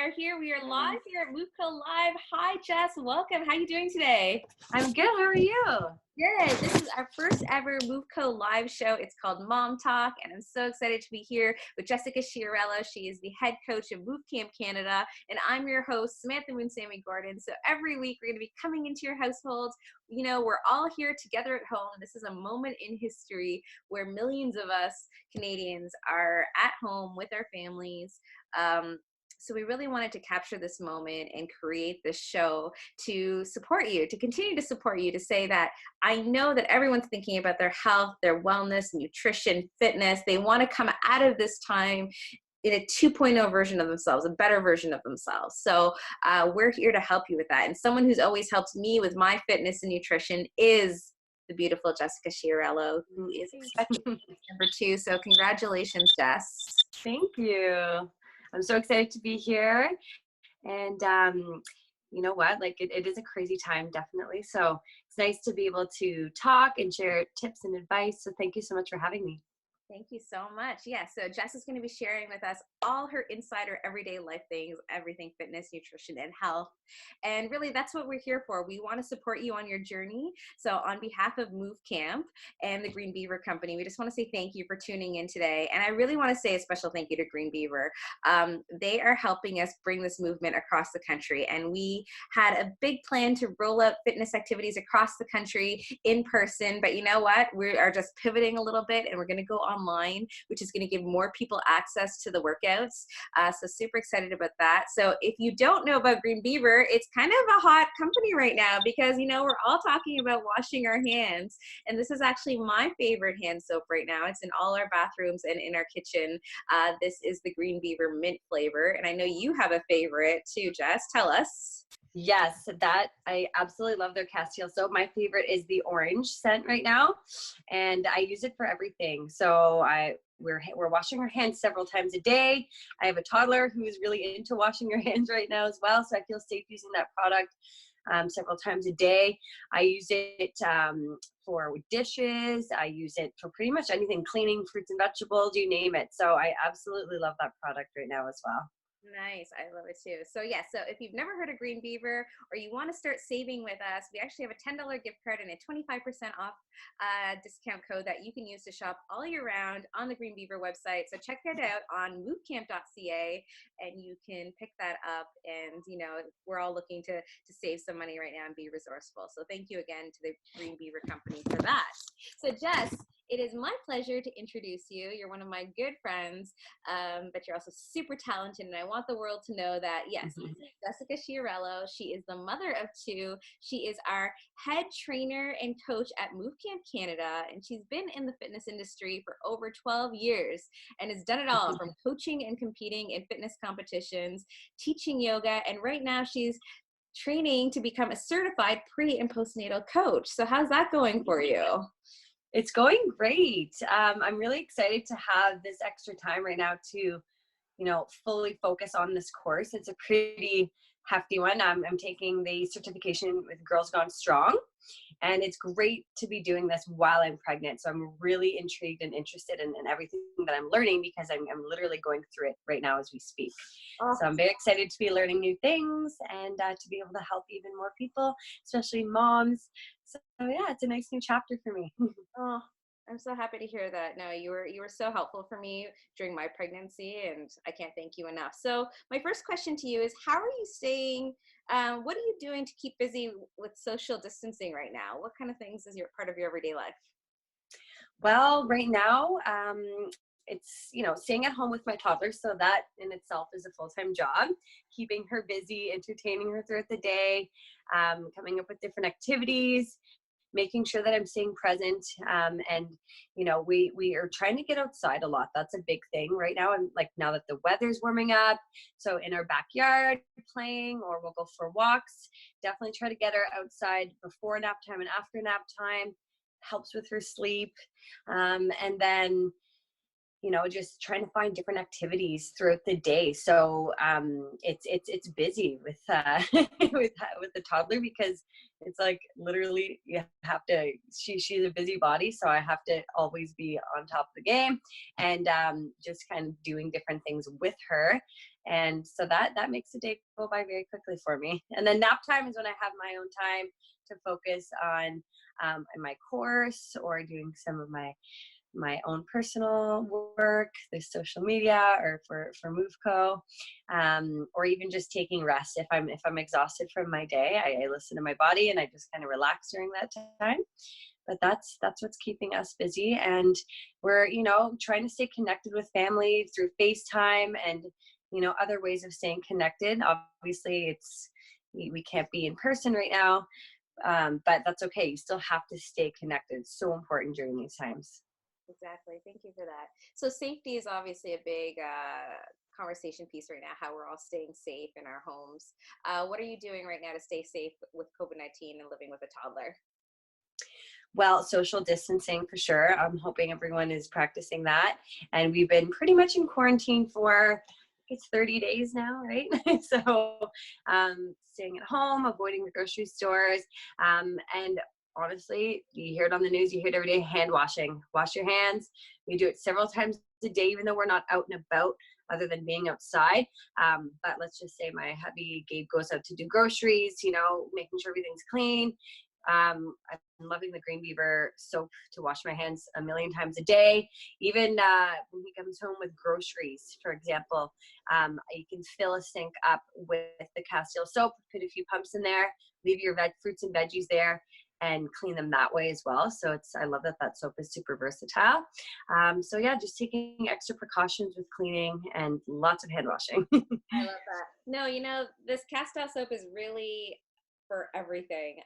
are here. We are live here at MoveCo Live. Hi, Jess. Welcome. How are you doing today? I'm good. How are you? Good. This is our first ever MoveCo Live show. It's called Mom Talk, and I'm so excited to be here with Jessica Chiarello. She is the head coach of Move Camp Canada, and I'm your host, Samantha Moon-Sammy Gordon. So every week we're going to be coming into your households. You know, we're all here together at home. This is a moment in history where millions of us Canadians are at home with our families. So we really wanted to capture this moment and create this show to support you, to continue to support you, to say that I know that everyone's thinking about their health, their wellness, nutrition, fitness. They want to come out of this time in a 2.0 version of themselves, a better version of themselves. So we're here to help you with that. And someone who's always helped me with my fitness and nutrition is the beautiful Jessica Chiarello, who is expecting number 2. So congratulations, Jess. Thank you. I'm so excited to be here. And you know what? Like it is a crazy time, definitely. So it's nice to be able to talk and share tips and advice. So thank you so much for having me. Thank you so much. Yeah, so Jess is going to be sharing with us all her insider everyday life things, everything fitness, nutrition, and health. And really, that's what we're here for. We want to support you on your journey. So on behalf of Move Camp and the Green Beaver Company, we just want to say thank you for tuning in today. And I really want to say a special thank you to Green Beaver. They are helping us bring this movement across the country. And we had a big plan to roll out fitness activities across the country in person. But you know what? We are just pivoting a little bit, and we're going to go online, which is going to give more people access to the workouts. So super excited about that. So if you don't know about Green Beaver, it's kind of a hot company right now because, you know, we're all talking about washing our hands. And this is actually my favorite hand soap right now. It's in all our bathrooms and in our kitchen. This is the Green Beaver mint flavor. And I know you have a favorite too, Jess. Tell us. Yes, that I absolutely love their Castile soap. My favorite is the orange scent right now, and I use it for everything. So we're washing our hands several times a day. I have a toddler who's really into washing her hands right now as well, so I feel safe using that product several times a day. I use it for dishes. I use it for pretty much anything, cleaning fruits and vegetables, you name it. So I absolutely love that product right now as well. Nice. I love it too. So yeah, so if you've never heard of Green Beaver or you want to start saving with us, we actually have a $10 gift card and a 25% off discount code that you can use to shop all year round on the Green Beaver website. So check that out on movecamp.ca and you can pick that up. And, you know, we're all looking to save some money right now and be resourceful. So thank you again to the Green Beaver Company for that. So Jess, it is my pleasure to introduce you. You're one of my good friends, but you're also super talented. And I want the world to know that, yes, this is Jessica Chiarello. She is the mother of 2. She is our head trainer and coach at Move Camp Canada. And she's been in the fitness industry for over 12 years and has done it all from coaching and competing in fitness competitions, teaching yoga. And right now she's training to become a certified pre and postnatal coach. So how's that going for you? It's going great. I'm really excited to have this extra time right now to, you know, fully focus on this course. It's a pretty hefty one. I'm taking the certification with Girls Gone Strong, and it's great to be doing this while I'm pregnant. So I'm really intrigued and interested in everything that I'm learning because I'm literally going through it right now as we speak. Oh. So I'm very excited to be learning new things and to be able to help even more people, especially moms. So yeah, it's a nice new chapter for me. Oh, I'm so happy to hear that. No, you were so helpful for me during my pregnancy, and I can't thank you enough. So my first question to you is, how are you staying? What are you doing to keep busy with social distancing right now? What kind of things is part of your everyday life? Well, right now, it's, you know, staying at home with my toddler. So that in itself is a full-time job, keeping her busy, entertaining her throughout the day, coming up with different activities, making sure that I'm staying present. And, you know, we are trying to get outside a lot. That's a big thing right now. And like now that the weather's warming up, so in our backyard playing, or we'll go for walks, definitely try to get her outside before nap time and after nap time. Helps with her sleep. And then, just trying to find different activities throughout the day. So it's busy with with the toddler, because it's like literally you have to. She's a busybody, so I have to always be on top of the game, and just kind of doing different things with her. And so that makes the day go by very quickly for me. And then nap time is when I have my own time to focus on my course, or doing some of my own personal work, the social media, or for MoveCo, or even just taking rest. If I'm exhausted from my day, I listen to my body and I just kind of relax during that time. But that's what's keeping us busy, and we're trying to stay connected with family through FaceTime and other ways of staying connected. Obviously, we can't be in person right now, but that's okay. You still have to stay connected. It's so important during these times. Exactly. Thank you for that. So safety is obviously a big conversation piece right now, how we're all staying safe in our homes. What are you doing right now to stay safe with COVID-19 and living with a toddler? Well, social distancing for sure. I'm hoping everyone is practicing that. And we've been pretty much in quarantine for, it's 30 days now, right? So staying at home, avoiding the grocery stores. And honestly, you hear it on the news, you hear it every day, hand washing. Wash your hands. We do it several times a day, even though we're not out and about other than being outside. But let's just say my hubby Gabe goes out to do groceries, making sure everything's clean. I'm loving the Green Beaver soap to wash my hands a million times a day. Even when he comes home with groceries, for example, you can fill a sink up with the Castile soap, put a few pumps in there, leave your fruits and veggies there, and clean them that way as well. So I love that soap is super versatile. So yeah, just taking extra precautions with cleaning and lots of hand washing. I love that. No, this cast-off soap is really for everything.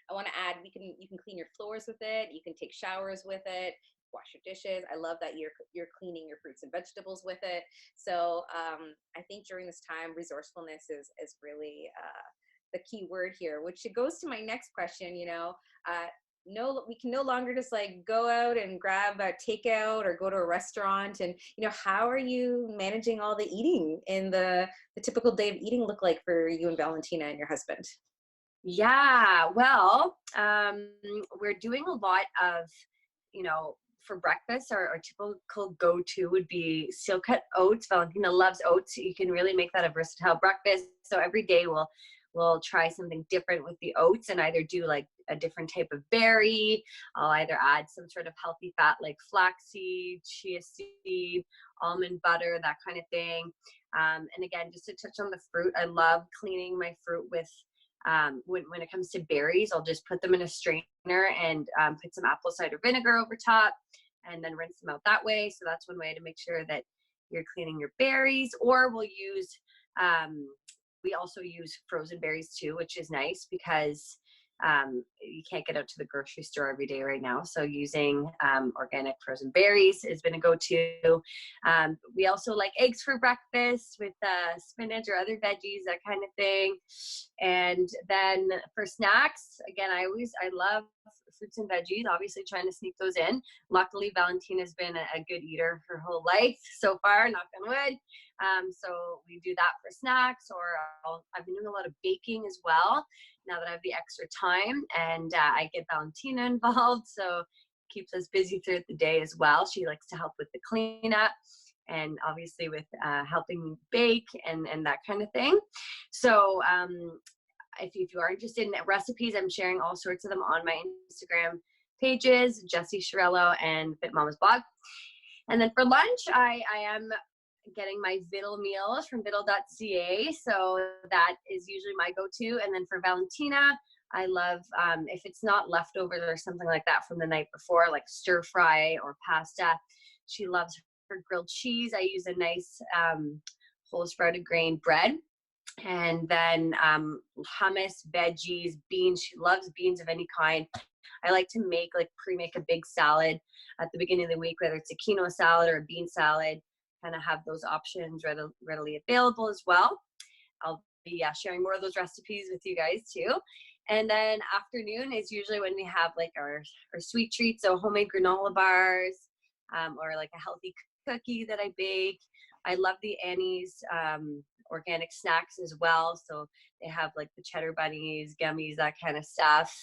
I want to add, you can clean your floors with it. You can take showers with it. Wash your dishes. I love that you're cleaning your fruits and vegetables with it. So I think during this time, resourcefulness is really the key word here, which goes to my next question. No, we can no longer just like go out and grab a takeout or go to a restaurant. And how are you managing all the eating in the typical day of eating look like for you and Valentina and your husband? Yeah, well, we're doing a lot of, for breakfast, our typical go-to would be steel cut oats. Valentina loves oats. You can really make that a versatile breakfast. So every day we'll try something different with the oats, and either do like a different type of berry. I'll either add some sort of healthy fat like flaxseed, chia seed, almond butter, that kind of thing. And again, just to touch on the fruit, I love cleaning my fruit with when it comes to berries, I'll just put them in a strainer and put some apple cider vinegar over top, and then rinse them out that way. So that's one way to make sure that you're cleaning your berries. Or we also use frozen berries too, which is nice because you can't get out to the grocery store every day right now. So using organic frozen berries has been a go-to. We also like eggs for breakfast with spinach or other veggies, that kind of thing. And then for snacks, again, I love fruits and veggies, obviously trying to sneak those in. Luckily, Valentina's been a good eater her whole life so far, knock on wood. So we do that for snacks, or I've been doing a lot of baking as well now that I have the extra time, and I get Valentina involved, so keeps us busy throughout the day as well. She likes to help with the cleanup, and obviously with helping me bake and that kind of thing. So if you are interested in recipes, I'm sharing all sorts of them on my Instagram pages, Jessie Chiarello and Fit Mama's blog. And then for lunch, I am getting my Viddle meals from Viddle.ca. So that is usually my go-to. And then for Valentina, I love, if it's not leftovers or something like that from the night before, like stir fry or pasta, she loves her grilled cheese. I use a nice whole sprouted grain bread. And then hummus, veggies, beans. She loves beans of any kind. I like to pre-make a big salad at the beginning of the week, whether it's a quinoa salad or a bean salad, kind of have those options readily available as well. I'll be sharing more of those recipes with you guys too. And then afternoon is usually when we have like our sweet treats, so homemade granola bars, or like a healthy cookie that I bake. I love the Annie's organic snacks as well. So they have like the cheddar bunnies, gummies, that kind of stuff.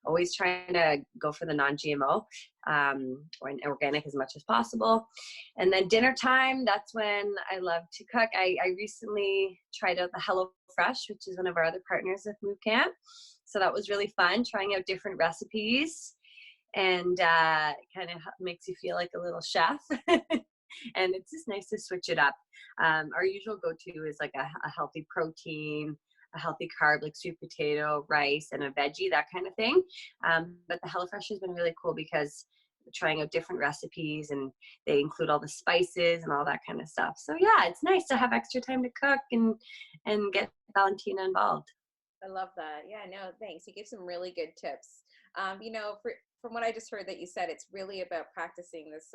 Always trying to go for the non-GMO or organic as much as possible. And then dinner time, that's when I love to cook. I recently tried out the HelloFresh, which is one of our other partners with MoveCo. So that was really fun, trying out different recipes, and kind of makes you feel like a little chef. And it's just nice to switch it up. Our usual go-to is like a healthy protein, a healthy carb like sweet potato, rice, and a veggie, that kind of thing. But the HelloFresh has been really cool because we're trying out different recipes, and they include all the spices and all that kind of stuff. So yeah, it's nice to have extra time to cook and get Valentina involved. I love that. Yeah, no, thanks. You gave some really good tips. From what I just heard that you said, it's really about practicing this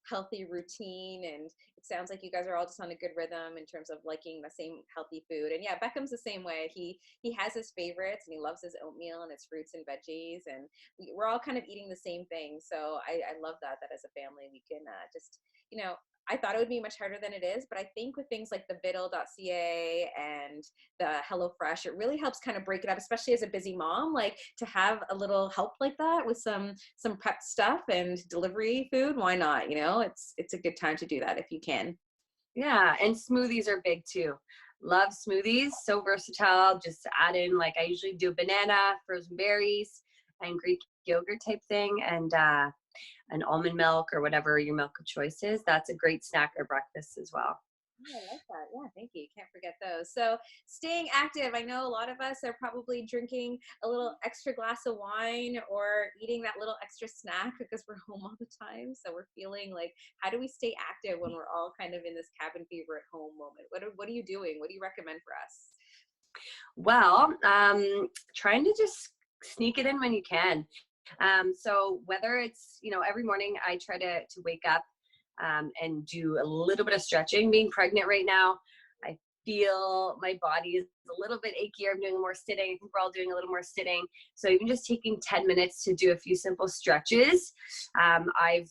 healthy routine, and it sounds like you guys are all just on a good rhythm in terms of liking the same healthy food. And yeah, Beckham's the same way. He has his favorites, and he loves his oatmeal and his fruits and veggies, and we're all kind of eating the same thing. So I love that as a family we can just, I thought it would be much harder than it is, but I think with things like the Viddle.ca and the HelloFresh, it really helps kind of break it up, especially as a busy mom, like to have a little help like that with some prep stuff and delivery food. Why not? It's a good time to do that if you can. Yeah, and smoothies are big too. Love smoothies, so versatile. Just add in, like, I usually do banana, frozen berries, and Greek yogurt type thing, and an almond milk or whatever your milk of choice is. That's a great snack or breakfast as well. Yeah, I like that. Yeah, thank you. Can't forget those. So staying active. I know a lot of us are probably drinking a little extra glass of wine or eating that little extra snack because we're home all the time. So we're feeling like, how do we stay active when we're all kind of in this cabin fever at home moment? What are you doing? What do you recommend for us? Well, trying to just sneak it in when you can. So whether it's, every morning I try to wake up and do a little bit of stretching. Being pregnant right now, I feel my body is a little bit achy. I'm doing more sitting. I think we're all doing a little more sitting. So even just taking 10 minutes to do a few simple stretches. I've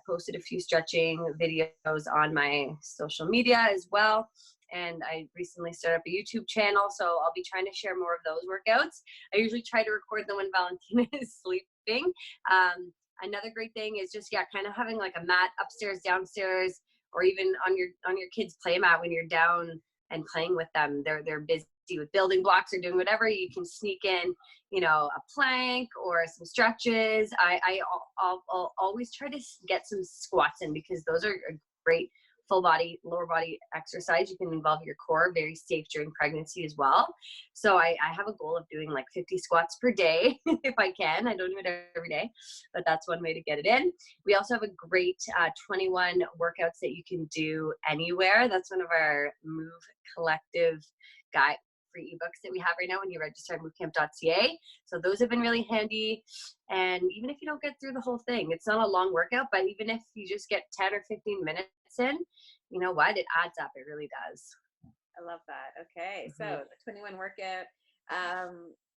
posted a few stretching videos on my social media as well. And I recently started up a YouTube channel, so I'll be trying to share more of those workouts. I usually try to record them when Valentina is sleeping. Another great thing is just, kind of having like a mat upstairs, downstairs, or even on your kids' play mat when you're down and playing with them. They're busy with building blocks or doing whatever. You can sneak in, a plank or some stretches. I'll always try to get some squats in, because those are a great full body, lower body exercise. You can involve your core, very safe during pregnancy as well. So I have a goal of doing like 50 squats per day if I can. I don't do it every day, but that's one way to get it in. We also have a great 21 workouts that you can do anywhere. That's one of our Move Collective guide free ebooks that we have right now when you register at movecamp.ca. So those have been really handy. And even if you don't get through the whole thing, it's not a long workout, but even if you just get 10 or 15 minutes in, you know what, it adds up. It really does. I love that. Okay. So the 21 workout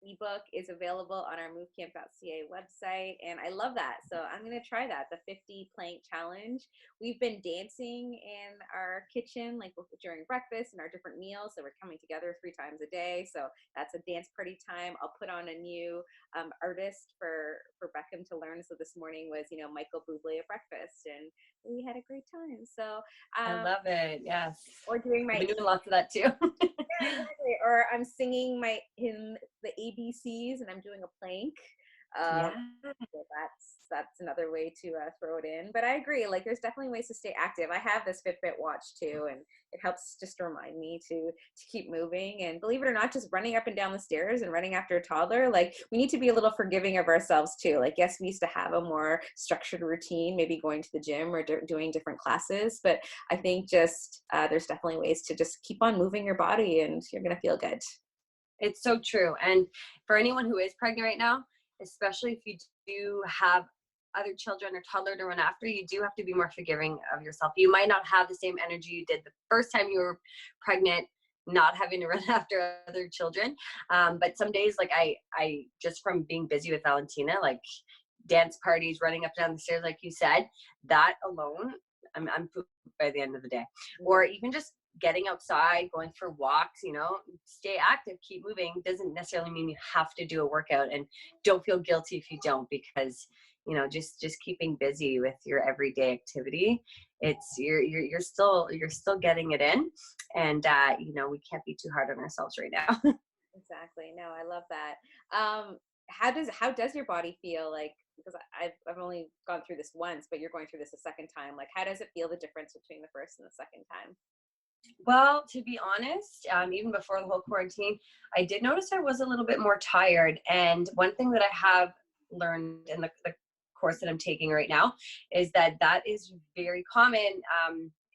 ebook is available on our movecamp.ca website, and I love that. So I'm going to try that, the 50 plank challenge. We've been dancing in our kitchen like during breakfast and our different meals, so we're coming together 3 times a day. So that's a dance party time. I'll put on a new artist for Beckham to learn. So this morning was Michael Bublé at breakfast, and we had a great time. So I love it. Yes. Or doing I've been doing lots of that too. Yeah, exactly. Or I'm singing the ABCs, and I'm doing a plank. Yeah. So that's another way to throw it in. But I agree, like there's definitely ways to stay active. I have this Fitbit watch too, and it helps just remind me to keep moving. And believe it or not, just running up and down the stairs and running after a toddler, like we need to be a little forgiving of ourselves too. Like, yes, we used to have a more structured routine, maybe going to the gym or doing different classes, but I think just there's definitely ways to just keep on moving your body, and you're gonna feel good. It's so true. And for anyone who is pregnant right now, especially if you do have other children or toddler to run after, you do have to be more forgiving of yourself. You might not have the same energy you did the first time you were pregnant, not having to run after other children. But some days, like I just from being busy with Valentina, like dance parties, running up and down the stairs, like you said, that alone, I'm pooped by the end of the day. Or even just getting outside, going for walks, you know, stay active, keep moving. Doesn't necessarily mean you have to do a workout, and don't feel guilty if you don't, because, you know, just keeping busy with your everyday activity, it's you're still getting it in. And you know, we can't be too hard on ourselves right now. Exactly. No, I love that. How does your body feel like? Because I've only gone through this once, but you're going through this a second time. Like, how does it feel, the difference between the first and the second time? Well, to be honest, even before the whole quarantine, I did notice I was a little bit more tired. And one thing that I have learned in the course that I'm taking right now is that is very common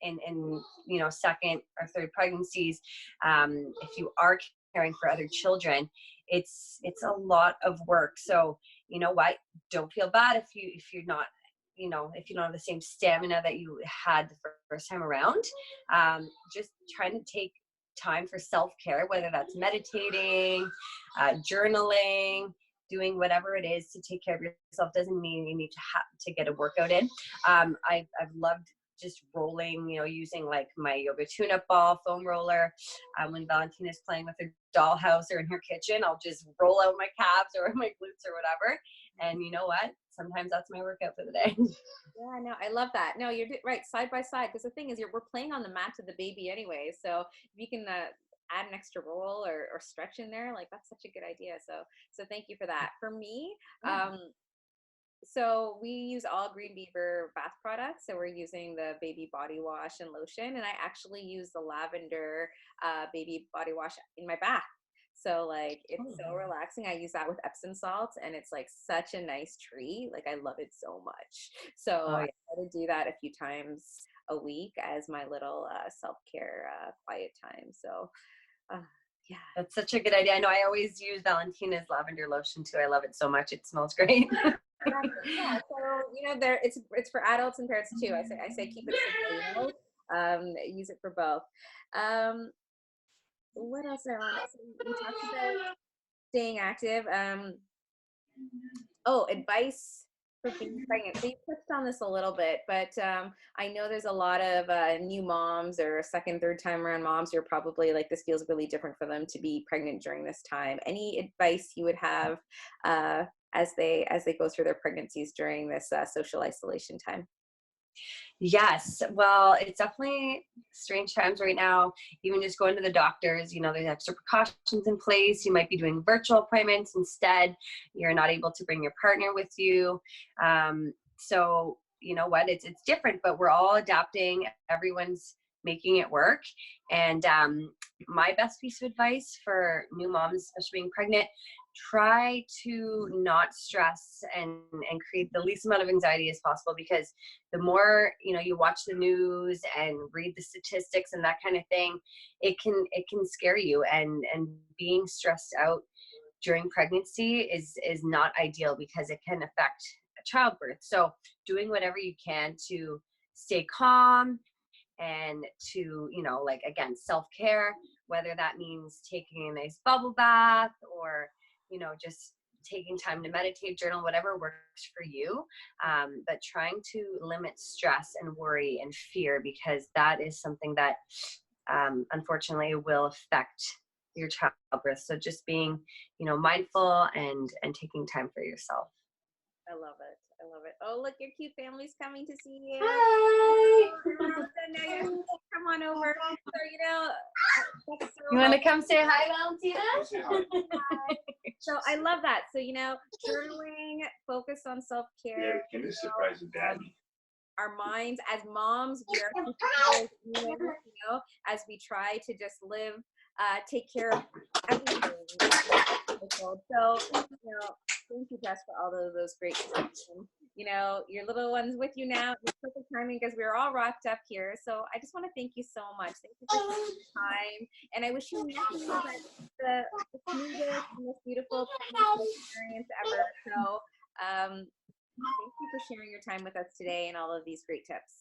in you know, second or third pregnancies. If you are caring for other children, it's a lot of work. So you know what? Don't feel bad if you're not, you know, if you don't have the same stamina that you had the first time around. Just trying to take time for self-care, whether that's meditating, journaling, doing whatever it is to take care of yourself. Doesn't mean you need to get a workout in. I've loved just rolling, you know, using like my yoga tune-up ball, foam roller. When Valentina's playing with her dollhouse or in her kitchen, I'll just roll out my calves or my glutes or whatever. And you know what? Sometimes that's my workout for the day. Yeah, no, I love that. No, you're right, side by side. Because the thing is, we're playing on the mat to the baby anyway. So if you can add an extra roll or stretch in there, like, that's such a good idea. So thank you for that. For me, so we use all Green Beaver bath products. So we're using the baby body wash and lotion, and I actually use the lavender baby body wash in my bath. So like, it's so relaxing. I use that with Epsom salts, and it's like such a nice treat. Like, I love it so much. So Oh, I yeah. try to do that a few times a week as my little self-care quiet time. So yeah. That's such a good idea. I know I always use Valentina's lavender lotion too. I love it so much. It smells great. Yeah, so you know, there it's for adults and parents too. I say keep it simple, you know? Use it for both. Um, what else I want? So we talked about staying active. Oh, advice for being pregnant. So you touched on this a little bit, but I know there's a lot of new moms or second, third time around moms who are probably like, this feels really different for them to be pregnant during this time. Any advice you would have as they go through their pregnancies during this social isolation time? Yes. Well, it's definitely strange times right now. Even just going to the doctors, you know, there's extra precautions in place. You might be doing virtual appointments instead. You're not able to bring your partner with you. So you know what, it's different, but we're all adapting. Everyone's making it work. And my best piece of advice for new moms, especially being pregnant, try to not stress and create the least amount of anxiety as possible, because the more, you know, you watch the news and read the statistics and that kind of thing, it can scare you. And being stressed out during pregnancy is not ideal, because it can affect childbirth. So doing whatever you can to stay calm and to, you know, like, again, self-care, whether that means taking a nice bubble bath or, you know, just taking time to meditate, journal, whatever works for you. But trying to limit stress and worry and fear, because that is something that unfortunately will affect your childbirth. So just being, you know, mindful and taking time for yourself. I love it. I love it. Oh, look, your cute family's coming to see you. Hi. Now you're, come on over. So, you know, that's so You want to come say hi, Valentina? Hi. So I love that. So, you know, journaling, focus on self-care. Yeah, Kim is surprised with Daddy. Our minds as moms, we are people, you know, as we try to just live, take care of everything. So, you know, thank you, Jess, for all of those great tips. And, you know, your little one's with you now. It's perfect timing because we're all wrapped up here. So I just want to thank you so much. Thank you for taking the time. And I wish you nothing but the smoothest, most beautiful pregnancy experience ever. So thank you for sharing your time with us today and all of these great tips.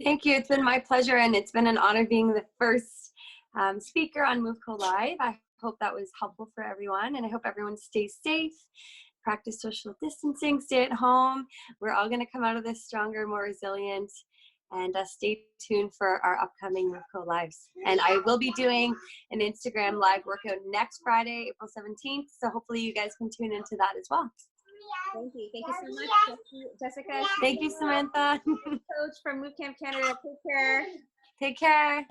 Thank you. It's been my pleasure, and it's been an honor being the first speaker on MoveCo Live. I hope that was helpful for everyone, and I hope everyone stays safe, practice social distancing, stay at home. We're all going to come out of this stronger, more resilient, And stay tuned for our upcoming MoveCo lives. And I will be doing an Instagram live workout next Friday, April 17th. So hopefully you guys can tune into that as well. Thank you. Thank you so much, Jessica. Thank you, Samantha. Coach from Move Camp Canada. Take care. Take care.